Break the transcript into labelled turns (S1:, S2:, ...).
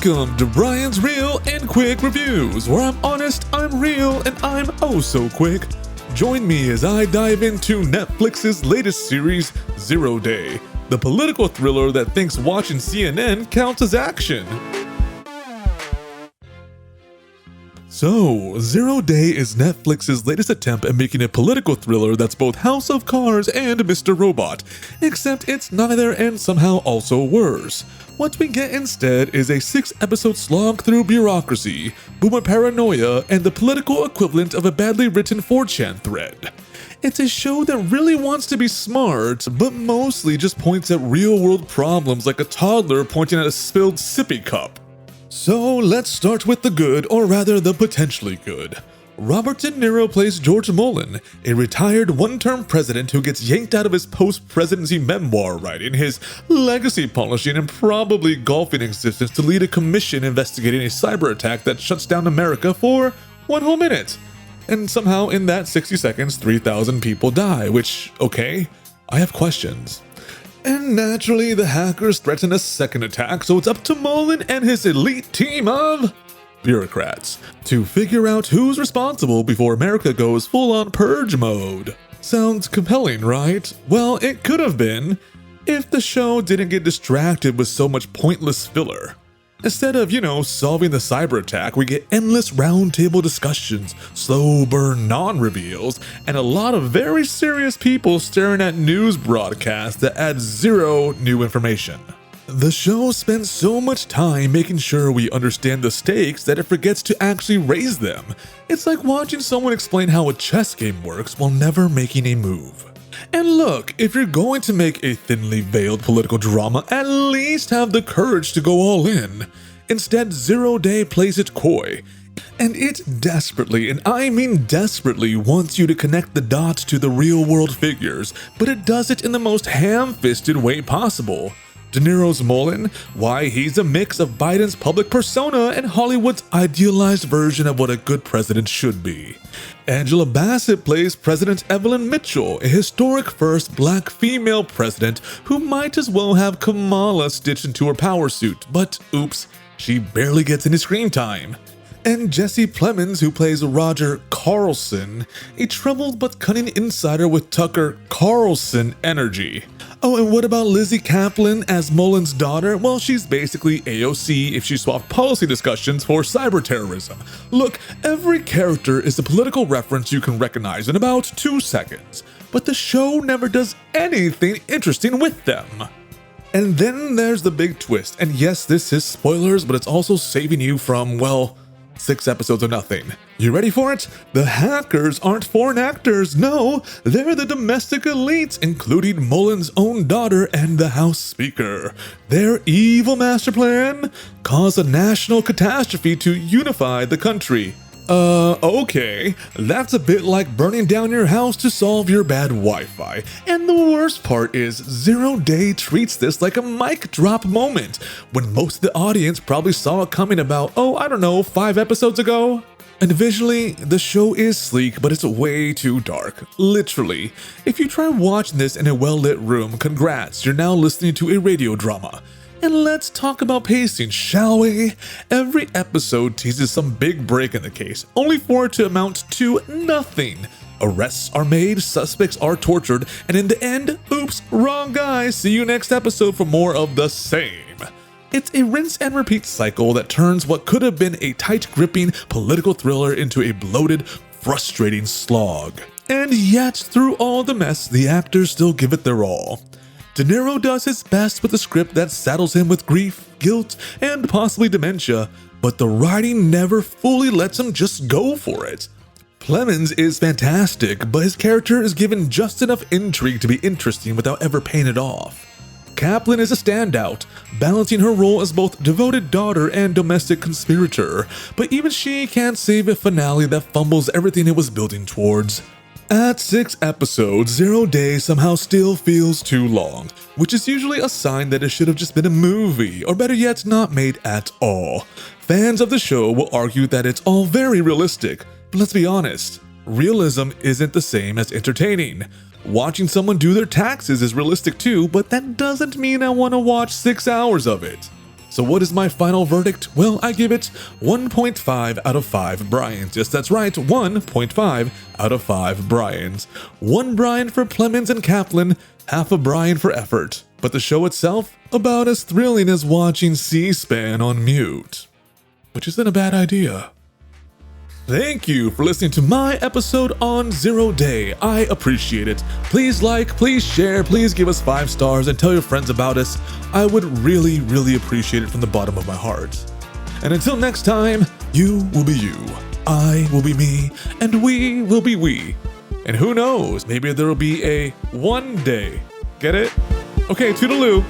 S1: Welcome to Brian's Real and Quick Reviews, where I'm honest, I'm real, and I'm oh so quick. Join me as I dive into Netflix's latest series, Zero Day, the political thriller that thinks watching CNN counts as action. So, Zero Day is Netflix's latest attempt at making a political thriller that's both House of Cards and Mr. Robot, except it's neither and somehow also worse. What we get instead is a 6-episode slog through bureaucracy, boomer paranoia, and the political equivalent of a badly written 4chan thread. It's a show that really wants to be smart, but mostly just points at real-world problems like a toddler pointing at a spilled sippy cup. So let's start with the good, or rather the potentially good. Robert De Niro plays George Mullen, a retired one-term president who gets yanked out of his post-presidency memoir writing, his legacy polishing, and probably golfing existence to lead a commission investigating a cyber attack that shuts down America for 1 whole minute. And somehow in that 60 seconds, 3,000 people die, which, okay, I have questions. And naturally, the hackers threaten a second attack, so it's up to Mullen and his elite team of bureaucrats to figure out who's responsible before America goes full-on purge mode. Sounds compelling, right? Well, it could have been if the show didn't get distracted with so much pointless filler. Instead of, solving the cyber attack, we get endless roundtable discussions, slow burn non-reveals, and a lot of very serious people staring at news broadcasts that add zero new information. The show spends so much time making sure we understand the stakes that it forgets to actually raise them. It's like watching someone explain how a chess game works while never making a move. And look, if you're going to make a thinly veiled political drama, at least have the courage to go all in. Instead, Zero Day plays it coy. And it desperately, and I mean desperately, wants you to connect the dots to the real-world figures, but it does it in the most ham-fisted way possible. De Niro's Mullen? Why, he's a mix of Biden's public persona and Hollywood's idealized version of what a good president should be. Angela Bassett plays President Evelyn Mitchell, a historic first black female president who might as well have Kamala stitched into her power suit, but oops, she barely gets any screen time. And Jesse Plemons, who plays Roger Carlson, a troubled but cunning insider with Tucker Carlson energy. Oh, and what about Lizzie Kaplan as Mullen's daughter? Well, she's basically AOC if she swapped policy discussions for cyber terrorism. Look, every character is a political reference you can recognize in about 2 seconds, but the show never does anything interesting with them. And then there's the big twist, and yes, this is spoilers, but it's also saving you from, well, 6 episodes of nothing. You ready for it? The hackers aren't foreign actors, no, they're the domestic elites, including Mullen's own daughter and the House Speaker. Their evil master plan? Cause a national catastrophe to unify the country. Okay, that's a bit like burning down your house to solve your bad Wi-Fi. And the worst part is, Zero Day treats this like a mic drop moment, when most of the audience probably saw it coming about, 5 episodes ago. And visually, the show is sleek, but it's way too dark. Literally. If you try watching this in a well-lit room, congrats, you're now listening to a radio drama. And let's talk about pacing, shall we? Every episode teases some big break in the case, only for it to amount to nothing. Arrests are made, suspects are tortured, and in the end, oops, wrong guy, see you next episode for more of the same. It's a rinse and repeat cycle that turns what could have been a tight-gripping political thriller into a bloated, frustrating slog. And yet, through all the mess, the actors still give it their all. De Niro does his best with a script that saddles him with grief, guilt, and possibly dementia, but the writing never fully lets him just go for it. Plemons is fantastic, but his character is given just enough intrigue to be interesting without ever paying it off. Kaplan is a standout, balancing her role as both devoted daughter and domestic conspirator, but even she can't save a finale that fumbles everything it was building towards. At 6 episodes, Zero Day somehow still feels too long, which is usually a sign that it should have just been a movie, or better yet, not made at all. Fans of the show will argue that it's all very realistic, but let's be honest, realism isn't the same as entertaining. Watching someone do their taxes is realistic too, but that doesn't mean I want to watch 6 hours of it. So what is my final verdict? Well, I give it 1.5 out of 5 Bryans. Yes, that's right, 1.5 out of 5 Bryans. 1 Bryan for Plemons and Kaplan, half a Bryan for effort. But the show itself, about as thrilling as watching C-SPAN on mute. Which isn't a bad idea. Thank you for listening to my episode on Zero Day. I appreciate it. Please like, please share, please give us 5 stars and tell your friends about us. I would really, really appreciate it from the bottom of my heart. And until next time, you will be you, I will be me, and we will be we. And who knows, maybe there will be a one day. Get it? Okay, toodaloo.